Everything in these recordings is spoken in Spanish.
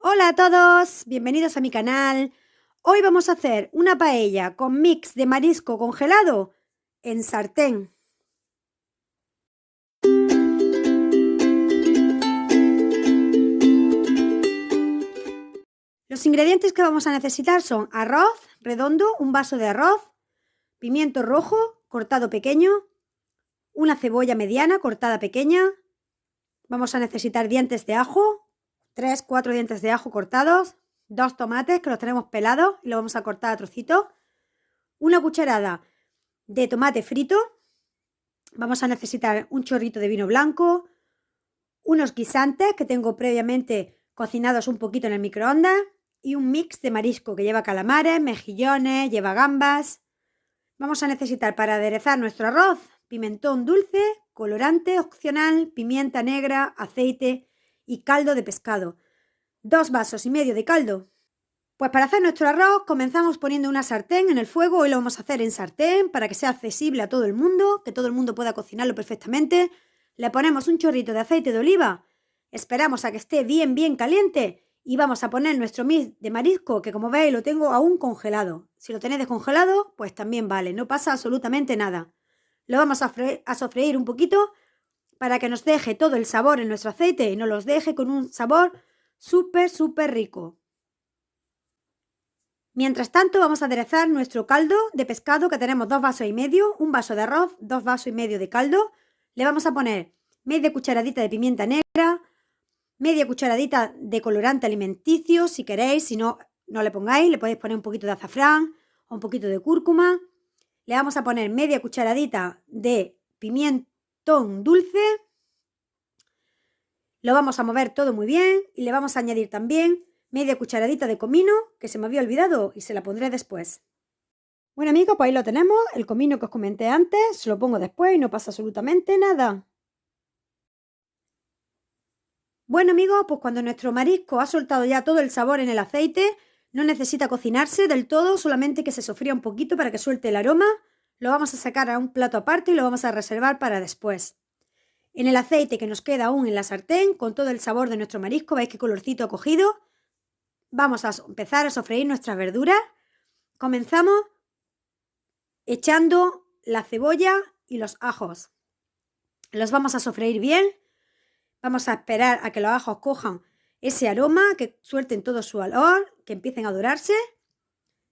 Hola a todos, bienvenidos a mi canal. Hoy vamos a hacer una paella con mix de marisco congelado en sartén. Los ingredientes que vamos a necesitar son arroz redondo, un vaso de arroz, pimiento rojo cortado pequeño, una cebolla mediana cortada pequeña. Vamos a necesitar dientes de ajo, 3-4 dientes de ajo cortados, 2 tomates que los tenemos pelados y los vamos a cortar a trocitos, una cucharada de tomate frito. Vamos a necesitar un chorrito de vino blanco, unos guisantes que tengo previamente cocinados un poquito en el microondas y un mix de marisco que lleva calamares, mejillones, lleva gambas. Vamos a necesitar para aderezar nuestro arroz pimentón dulce, colorante opcional, pimienta negra, aceite y caldo de pescado. 2 vasos y medio de caldo. Pues para hacer nuestro arroz comenzamos poniendo una sartén en el fuego. Hoy lo vamos a hacer en sartén para que sea accesible a todo el mundo, que todo el mundo pueda cocinarlo perfectamente. Le ponemos un chorrito de aceite de oliva, esperamos a que esté bien caliente y vamos a poner nuestro mix de marisco, que como veis lo tengo aún congelado. Si lo tenéis descongelado, pues también vale, no pasa absolutamente nada. Lo vamos a sofreír un poquito para que nos deje todo el sabor en nuestro aceite y nos los deje con un sabor súper rico. Mientras tanto vamos a aderezar nuestro caldo de pescado, que tenemos 2 vasos y medio, un vaso de arroz, 2 vasos y medio de caldo. Le vamos a poner media cucharadita de pimienta negra, media cucharadita de colorante alimenticio si queréis, si no, no le pongáis, le podéis poner un poquito de azafrán o un poquito de cúrcuma. Le vamos a poner media cucharadita de pimentón dulce. Lo vamos a mover todo muy bien y le vamos a añadir también media cucharadita de comino, que se me había olvidado y se la pondré después. Bueno amigos, pues ahí lo tenemos, el comino que os comenté antes, se lo pongo después y no pasa absolutamente nada. Bueno amigos, pues cuando nuestro marisco ha soltado ya todo el sabor en el aceite, no necesita cocinarse del todo, solamente que se sofría un poquito para que suelte el aroma. Lo vamos a sacar a un plato aparte y lo vamos a reservar para después. En el aceite que nos queda aún en la sartén, con todo el sabor de nuestro marisco, veis qué colorcito ha cogido. Vamos a empezar a sofreír nuestras verduras. Comenzamos echando la cebolla y los ajos. Los vamos a sofreír bien. Vamos a esperar a que los ajos cojan ese aroma, que suelten todo su olor, que empiecen a dorarse.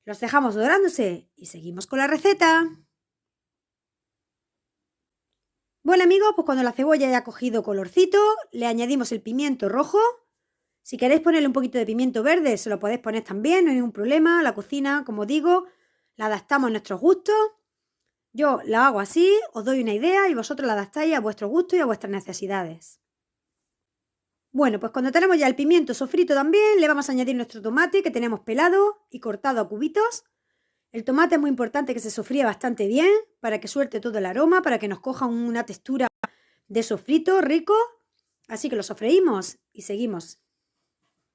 Los dejamos dorándose y seguimos con la receta. Bueno amigos, pues cuando la cebolla haya cogido colorcito, le añadimos el pimiento rojo. Si queréis ponerle un poquito de pimiento verde, se lo podéis poner también, no hay ningún problema. La cocina, como digo, la adaptamos a nuestros gustos. Yo la hago así, os doy una idea y vosotros la adaptáis a vuestro gusto y a vuestras necesidades. Bueno, pues cuando tenemos ya el pimiento sofrito también, le vamos a añadir nuestro tomate que tenemos pelado y cortado a cubitos. El tomate es muy importante que se sofría bastante bien para que suelte todo el aroma, para que nos coja una textura de sofrito rico. Así que lo sofreímos y seguimos.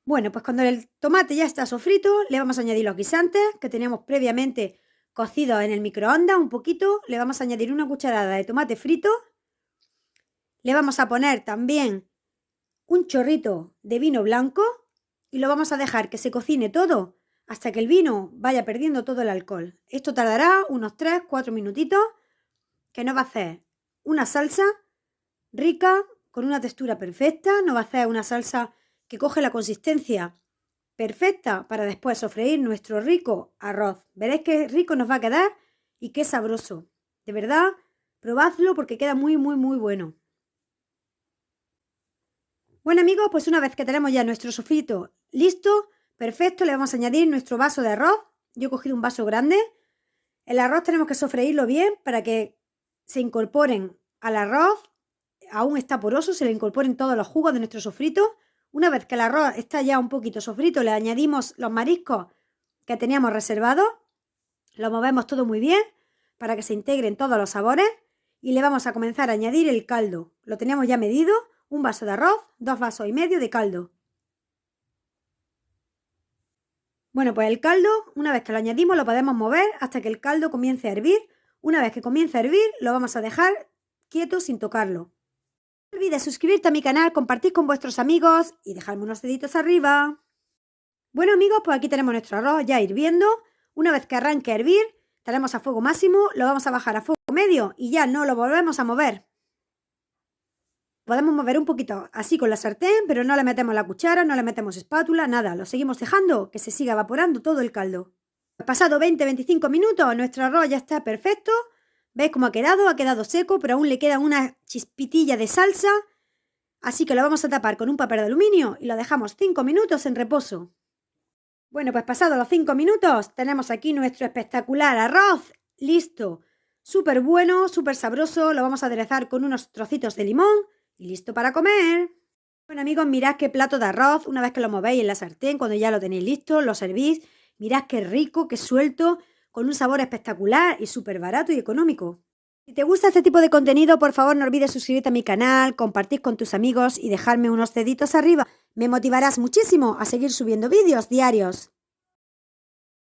Bueno, pues cuando el tomate ya está sofrito, le vamos a añadir los guisantes que tenemos previamente cocidos en el microondas un poquito. Le vamos a añadir una cucharada de tomate frito. Le vamos a poner también un chorrito de vino blanco y lo vamos a dejar que se cocine todo hasta que el vino vaya perdiendo todo el alcohol. Esto tardará unos 3-4 minutitos, que nos va a hacer una salsa rica, con una textura perfecta. Nos va a hacer una salsa que coge la consistencia perfecta para después sofreír nuestro rico arroz. Veréis qué rico nos va a quedar y qué sabroso. De verdad, probadlo porque queda muy bueno. Bueno amigos, pues una vez que tenemos ya nuestro sofrito listo, perfecto, le vamos a añadir nuestro vaso de arroz. Yo he cogido un vaso grande. El arroz tenemos que sofreírlo bien para que se incorporen al arroz. Aún está poroso, se le incorporen todos los jugos de nuestro sofrito. Una vez que el arroz está ya un poquito sofrito, le añadimos los mariscos que teníamos reservados. Lo movemos todo muy bien para que se integren todos los sabores y le vamos a comenzar a añadir el caldo. Lo teníamos ya medido, un vaso de arroz, 2 vasos y medio de caldo. Bueno, pues el caldo, una vez que lo añadimos, lo podemos mover hasta que el caldo comience a hervir. Una vez que comience a hervir, lo vamos a dejar quieto sin tocarlo. No olvides suscribirte a mi canal, compartir con vuestros amigos y dejarme unos deditos arriba. Bueno amigos, pues aquí tenemos nuestro arroz ya hirviendo. Una vez que arranque a hervir, tenemos a fuego máximo, lo vamos a bajar a fuego medio y ya no lo volvemos a mover. Podemos mover un poquito así con la sartén, pero no le metemos la cuchara, no le metemos espátula, nada. Lo seguimos dejando que se siga evaporando todo el caldo. Pasado 20-25 minutos, nuestro arroz ya está perfecto. ¿Veis cómo ha quedado? Ha quedado seco, pero aún le queda una chispitilla de salsa. Así que lo vamos a tapar con un papel de aluminio y lo dejamos 5 minutos en reposo. Bueno, pues pasados los 5 minutos, tenemos aquí nuestro espectacular arroz. ¡Listo! Súper bueno, súper sabroso. Lo vamos a aderezar con unos trocitos de limón y listo para comer. Bueno amigos, mirad qué plato de arroz. Una vez que lo movéis en la sartén, cuando ya lo tenéis listo, lo servís. Mirad qué rico, qué suelto, con un sabor espectacular y súper barato y económico. Si te gusta este tipo de contenido, por favor no olvides suscribirte a mi canal, compartir con tus amigos y dejarme unos deditos arriba. Me motivarás muchísimo a seguir subiendo vídeos diarios.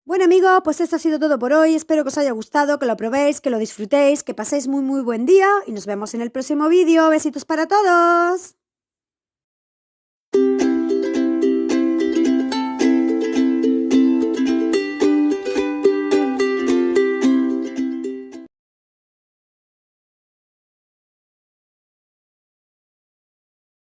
Bueno amigos, pues esto ha sido todo por hoy. Espero que os haya gustado, que lo probéis, que lo disfrutéis, que paséis muy buen día y nos vemos en el próximo vídeo. Besitos para todos.